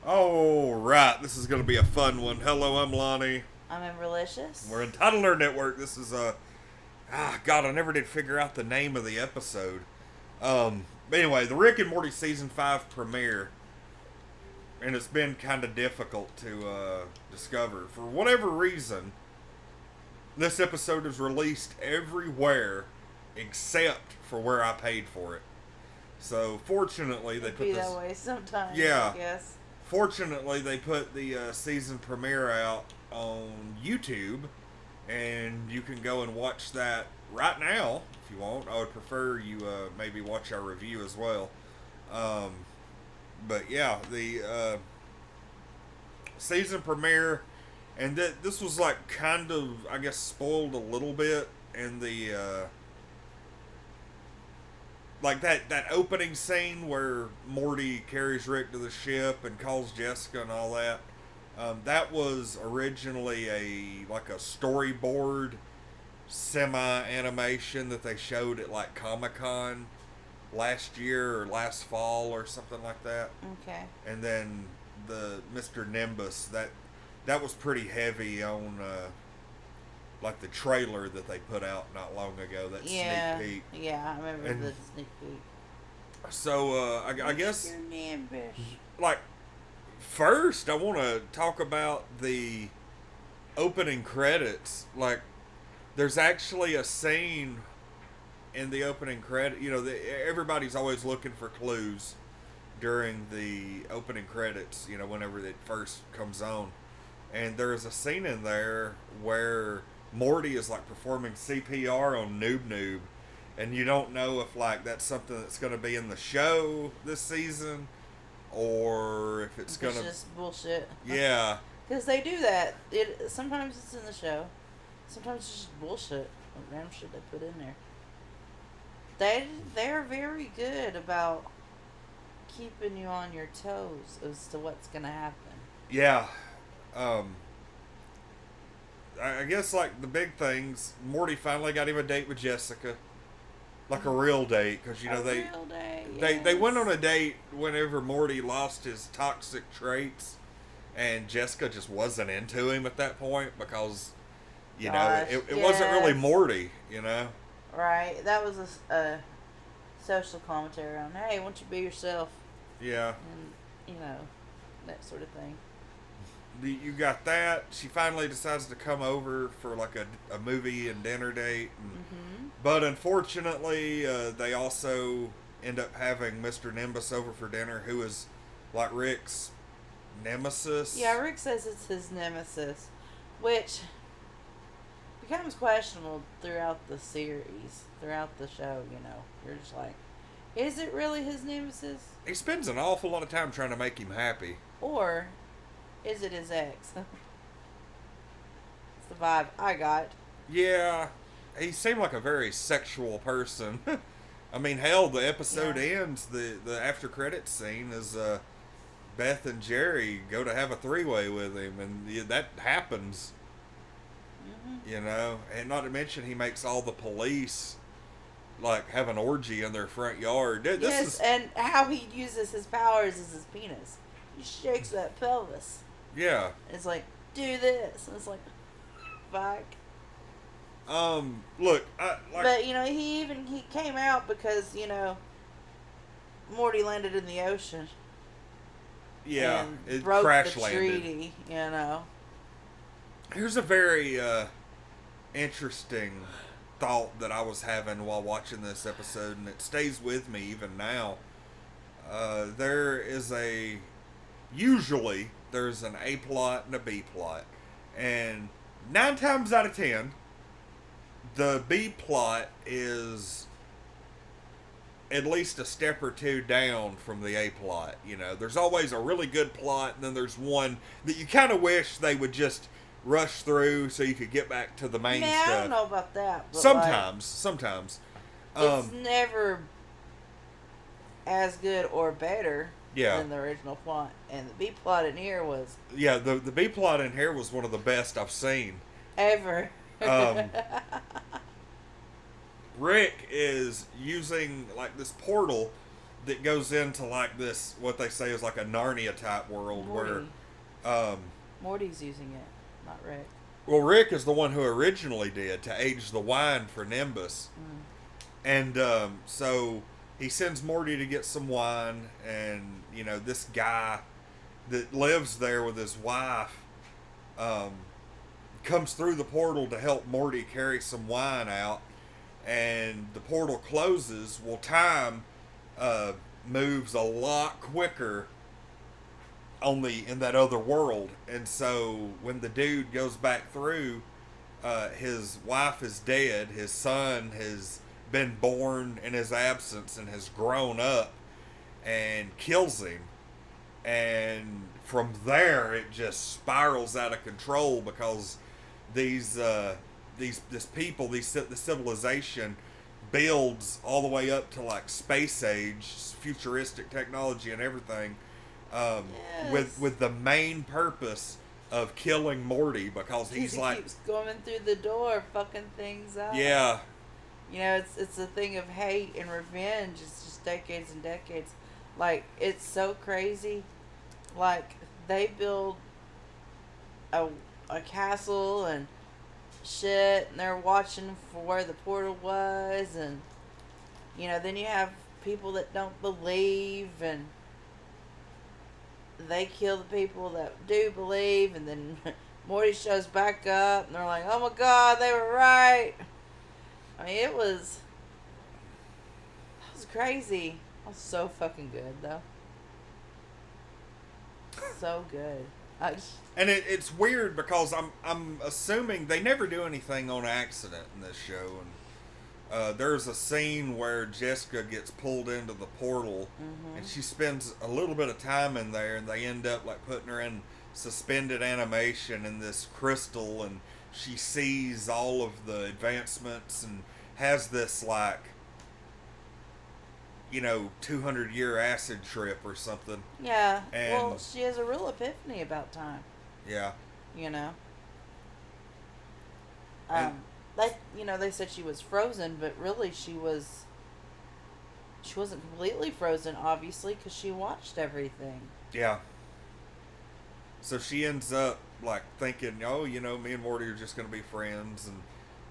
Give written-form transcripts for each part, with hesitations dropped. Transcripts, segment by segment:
All right, this is going to be a fun one. Hello, I'm Lonnie. I'm Relicious. We're Untitled Network. This is God, I never did figure out the name of the episode. But anyway, the Rick and Morty season 5 premiere, and it's been kind of difficult to discover for whatever reason. This episode is released everywhere except for where I paid for it. So fortunately, they It'd put be this. that way sometimes. Yeah. I guess. Fortunately, they put the season premiere out on YouTube, and you can go and watch that right now if you want. I would prefer you maybe watch our review as well. Um, but yeah, the season premiere, and this was like kind of, I guess, spoiled a little bit in the like that opening scene where Morty carries Rick to the ship and calls Jessica and all that. That was originally a storyboard semi animation that they showed at like Comic-Con last year or last fall or something like that. Okay. And then the Mr. Nimbus, that was pretty heavy on like the trailer that they put out not long ago, that Yeah. sneak peek. Yeah, I remember And the sneak peek. So I guess Mr. Nimbus. like first I want to talk about the opening credits. Like there's actually a scene in the opening credit. You know, everybody's always looking for clues during the opening credits. You know, whenever it first comes on, and there's a scene in there where Morty is like performing CPR on Noob Noob, and you don't know if like that's something that's going to be in the show this season, or if it's going to. Just bullshit. Yeah. Because they do that. Sometimes it's in the show. Sometimes it's just bullshit. What random shit they put in there. They're very good about keeping you on your toes as to what's gonna happen. Yeah. I guess like the big things, Morty finally got him a date with Jessica, like a real date, because you know Real day, they went on yes. a date whenever Morty lost his toxic traits, and Jessica just wasn't into him at that point because you Gosh, know it wasn't really yes. Morty, you know. Right. That was a social commentary on, hey, why don't you be yourself? Yeah. And, that sort of thing. You got that. She finally decides to come over for like a movie and dinner date. But unfortunately, they also end up having Mr. Nimbus over for dinner, who is like Rick's nemesis. Yeah, Rick says it's his nemesis, which becomes questionable throughout the series, throughout the show, You're just like, is it really his nemesis? He spends an awful lot of time trying to make him happy. Or is it his ex? It's the vibe I got. Yeah, he seemed like a very sexual person. I mean, hell, the episode Yeah. ends, the after credits scene is Beth and Jerry go to have a three-way with him, and that happens. You know, and not to mention he makes all the police like have an orgy in their front yard. And how he uses his powers is his penis. He shakes that pelvis. Yeah. It's like, do this. And it's like, fuck. Look, But, he came out because, Morty landed in the ocean. yeah, And it broke crash the landed. treaty, Here's a very interesting thought that I was having while watching this episode, and it stays with me even now. Usually there's an A plot and a B plot, and 9 times out of 10, the B plot is at least a step or two down from the A plot. You know, there's always a really good plot, and then there's one that you kind of wish they would just rush through so you could get back to the main Man, stuff. I don't know about that. But Sometimes. it's never as good or better Yeah. than the original plot. And the B plot in here was Yeah, the B plot in here was one of the best I've seen. ever. Rick is using like this portal that goes into like this, what they say is like a Narnia type world Morty. where, Morty's using it, not Rick. well, Rick is the one who originally did to age the wine for Nimbus. Mm. And so he sends Morty to get some wine, and this guy that lives there with his wife comes through the portal to help Morty carry some wine out, and the portal closes. Well, time moves a lot quicker in that other world, and so when the dude goes back through, his wife is dead, his son has been born in his absence and has grown up, and kills him. And from there it just spirals out of control because this civilization builds all the way up to like space age, futuristic technology and everything, Yes. with the main purpose of killing Morty because he's he like, keeps going through the door, fucking things up. yeah, It's a thing of hate and revenge. It's just decades and decades. Like, it's so crazy. Like, they build a castle and shit, and they're watching for where the portal was, and then you have people that don't believe, and they kill the people that do believe, and then Morty shows back up, and they're like, oh my god, they were right. I mean, it was crazy. It was so fucking good, though. So good. and it's weird because I'm assuming they never do anything on accident in this show, and there's a scene where Jessica gets pulled into the portal, and she spends a little bit of time in there, and they end up like putting her in suspended animation in this crystal, and she sees all of the advancements and has this like 200-year acid trip or something. Yeah. And well, she has a real episphany about time. Yeah. Um, they said she was frozen, but really she wasn't completely frozen, obviously, because she watched everything. Yeah. So she ends up like thinking, oh, me and Morty are just going to be friends, and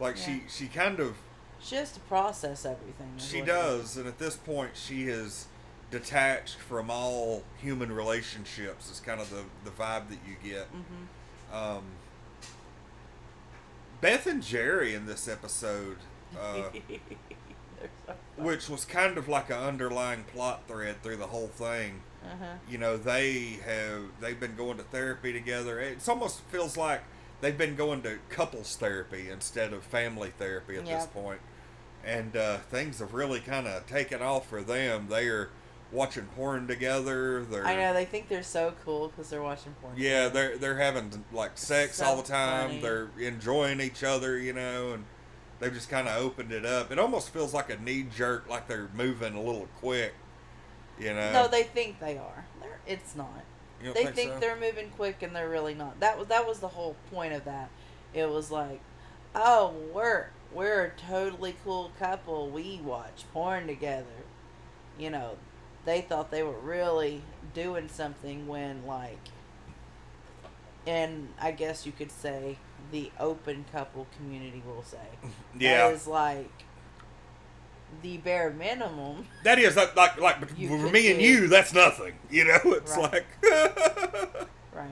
like she kind of. She has to process everything. She does, and at this point, she is detached from all human relationships. Is kind of the vibe that you get. Mm-hmm. Beth and Jerry in this episode, which was kind of like an underlying plot thread through the whole thing. Uh-huh. They've been going to therapy together. It almost feels like they've been going to couples therapy instead of family therapy at this point. And things have really kind of taken off for them. They are watching porn together. I know, they think they're so cool because they're watching porn. Yeah, they're having like sex all the time. Funny. They're enjoying each other, and they've just kind of opened it up. It almost feels like a knee jerk, like they're moving a little quick. No, they think they are. It's not. You don't They think so? they're moving quick, and they're really not. That was the whole point of that. It was like, oh, we're a totally cool couple. We watch porn together. They thought they were really doing something when, like, and I guess you could say the open couple community will say. Yeah. That is like the bare minimum. That is like for me and you, that's nothing. It's Right. like. Right.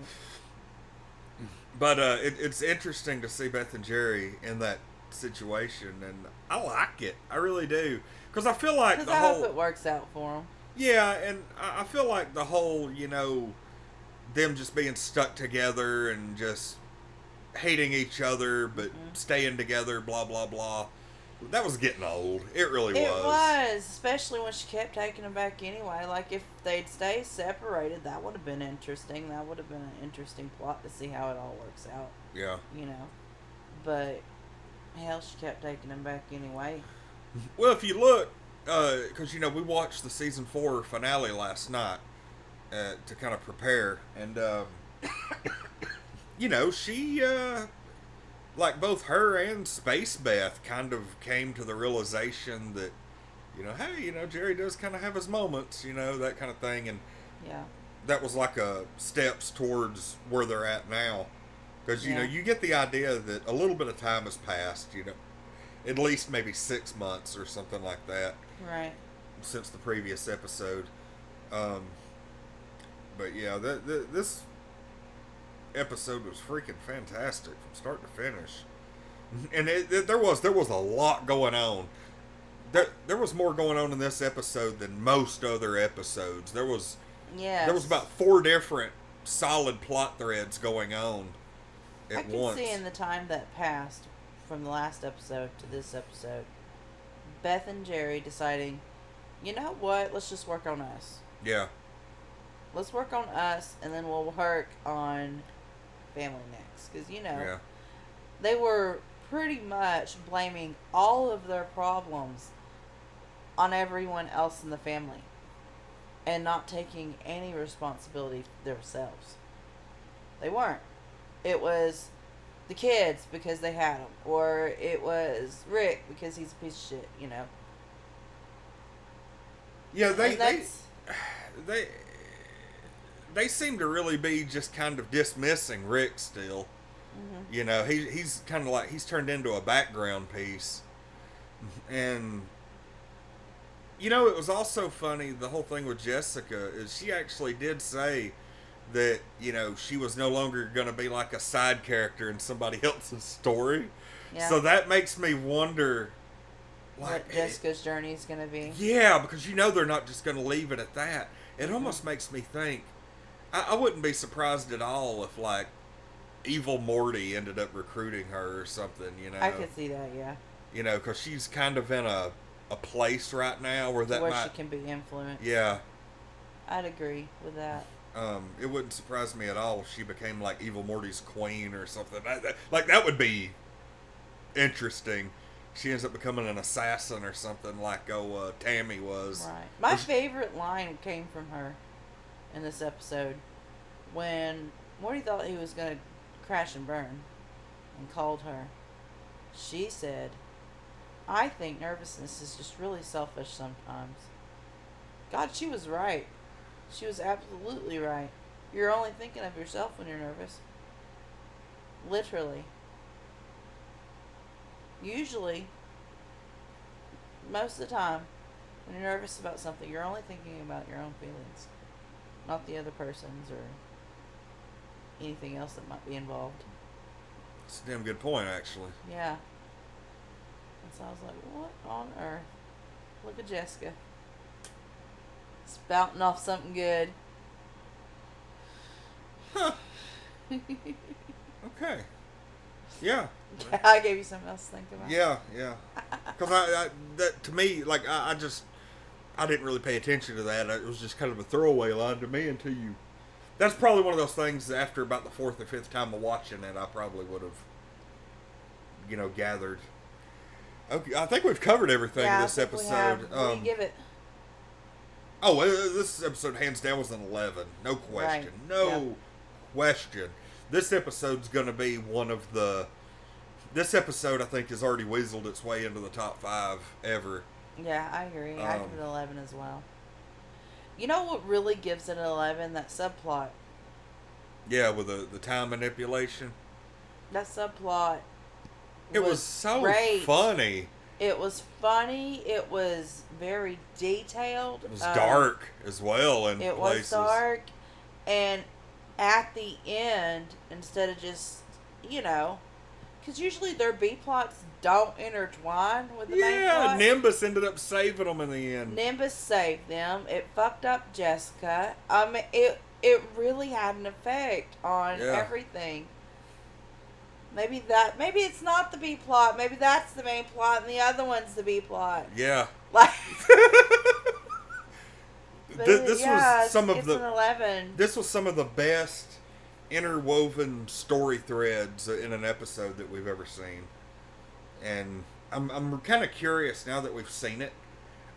But it's interesting to see Beth and Jerry in that situation, and I like it. I really do, because I feel like Because I hope it works out for them. Yeah, and I feel like the whole them just being stuck together and just hating each other but staying together, blah blah blah. That was getting old. It really was. It was, especially when she kept taking him back anyway. Like, if they'd stay separated, that would have been interesting. That would have been an interesting plot to see how it all works out. Yeah. But, hell, she kept taking him back anyway. Well, if you look, because, we watched the season 4 finale last night to kind of prepare. And, she... like both her and Space Beth kind of came to the realization that hey, Jerry does kind of have his moments, that kind of thing. And Yeah. that was like a steps towards where they're at now. Because, Yeah. you get the idea that a little bit of time has passed, at least maybe 6 months or something like that Right. since the previous episode. But yeah, this episode was freaking fantastic from start to finish. And there was a lot going on. There was more going on in this episode than most other episodes. There was about 4 different solid plot threads going on at once. I can see in the time that passed from the last episode to this episode, Beth and Jerry deciding, you know what, let's just work on us. Yeah. Let's work on us, and then we'll work on family next. Because, Yeah. they were pretty much blaming all of their problems on everyone else in the family. And not taking any responsibility themselves. They weren't. It was the kids because they had them. Or it was Rick because he's a piece of shit, Yeah, they seem to really be just kind of dismissing Rick still. Mm-hmm. He's kind of like, he's turned into a background piece. And, it was also funny, the whole thing with Jessica, is she actually did say that, she was no longer going to be like a side character in somebody else's story. Yeah. So that makes me wonder, what Jessica's journey is going to be. Yeah, because they're not just going to leave it at that. It almost makes me think, I wouldn't be surprised at all if, like, evil Morty ended up recruiting her or something, I could see that, yeah. Because she's kind of in a place right now where she can be influenced. Yeah. I'd agree with that. It wouldn't surprise me at all if she became, like, evil Morty's queen or something. That would be interesting. She ends up becoming an assassin or something like Tammy was. Right. My favorite line came from her in this episode when Morty thought he was going to crash and burn and called her. She said, I think nervousness is just really selfish sometimes. God, she was right. She was absolutely right. You're only thinking of yourself when you're nervous. Literally. Usually, most of the time, when you're nervous about something, you're only thinking about your own feelings, not the other person's or anything else that might be involved. It's a damn good point, actually. Yeah. And so I was like, what on earth? Look at Jessica. Spouting off something good. Huh. Okay. Yeah. I gave you something else to think about. Yeah. Because that to me, like, I didn't really pay attention to that. It was just kind of a throwaway line to me until you. That's probably one of those things that after about the 4th or 5th time of watching it, I probably would have, gathered. Okay, I think we've covered everything in this episode. What do you give it? Oh, this episode hands down was an 11. No question. Right. No question. This episode's going to be one of the... This episode, I think, has already weaseled its way into the top 5 ever. Yeah, I agree. I give it an 11 as well. You know what really gives it an 11? That subplot. Yeah, with the time manipulation. That subplot It was so great. funny. It was funny. It was very detailed. It was dark as well in places. It was dark. And at the end, instead of just, because usually their B plots don't intertwine with the main plot. Yeah, Nimbus ended up saving them in the end. Nimbus saved them. It fucked up Jessica. I mean, it really had an effect on everything. Maybe it's not the B plot. Maybe that's the main plot, and the other one's the B plot. Yeah. Like. This was some of it's the. An 11. This was some of the best interwoven story threads in an episode that we've ever seen, and I'm kind of curious now that we've seen it.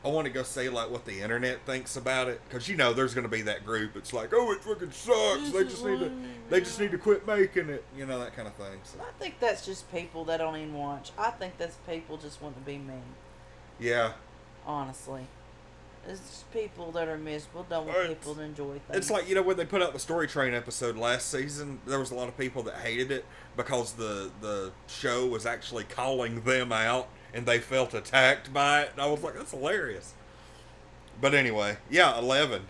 I want to go say like what the internet thinks about it, because there's going to be that group. It's like, oh, it fucking sucks. They just need to quit making it. That kind of thing. So. I think that's just people that don't even watch. I think that's people just want to be mean. Yeah. Honestly. It's just people that are miserable, don't want It's- people to enjoy things. It's like, when they put out the Story Train episode last season, there was a lot of people that hated it because the show was actually calling them out and they felt attacked by it. And I was like, that's hilarious. But anyway, yeah, 11.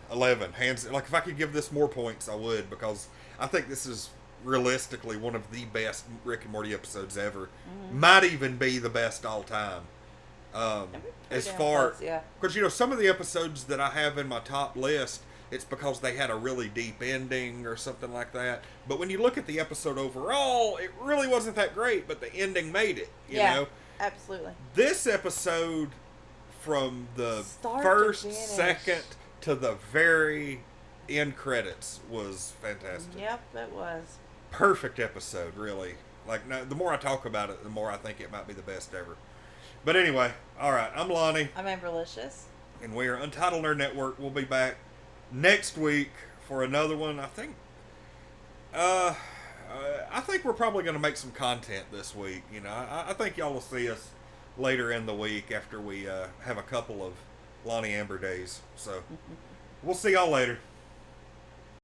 Hands, like, if I could give this more points, I would, because I think this is realistically one of the best Rick and Morty episodes ever. Might even be the best all time. That'd be pretty As damn far, close, yeah. because some of the episodes that I have in my top list, it's because they had a really deep ending or something like that. But when you look at the episode overall, it really wasn't that great, but the ending made it. You know, absolutely. this episode, from the Start to first finish. second to the very end credits, was fantastic. Yep, it was. Perfect episode, really. Like, no, the more I talk about it, the more I think it might be the best ever. But anyway, all right, I'm Lonnie. I'm Amberlicious. And we are Untitled Nerd Network. We'll be back next week for another one. I think we're probably going to make some content this week. I think y'all will see us later in the week after we have a couple of Lonnie Amber days. So we'll see y'all later.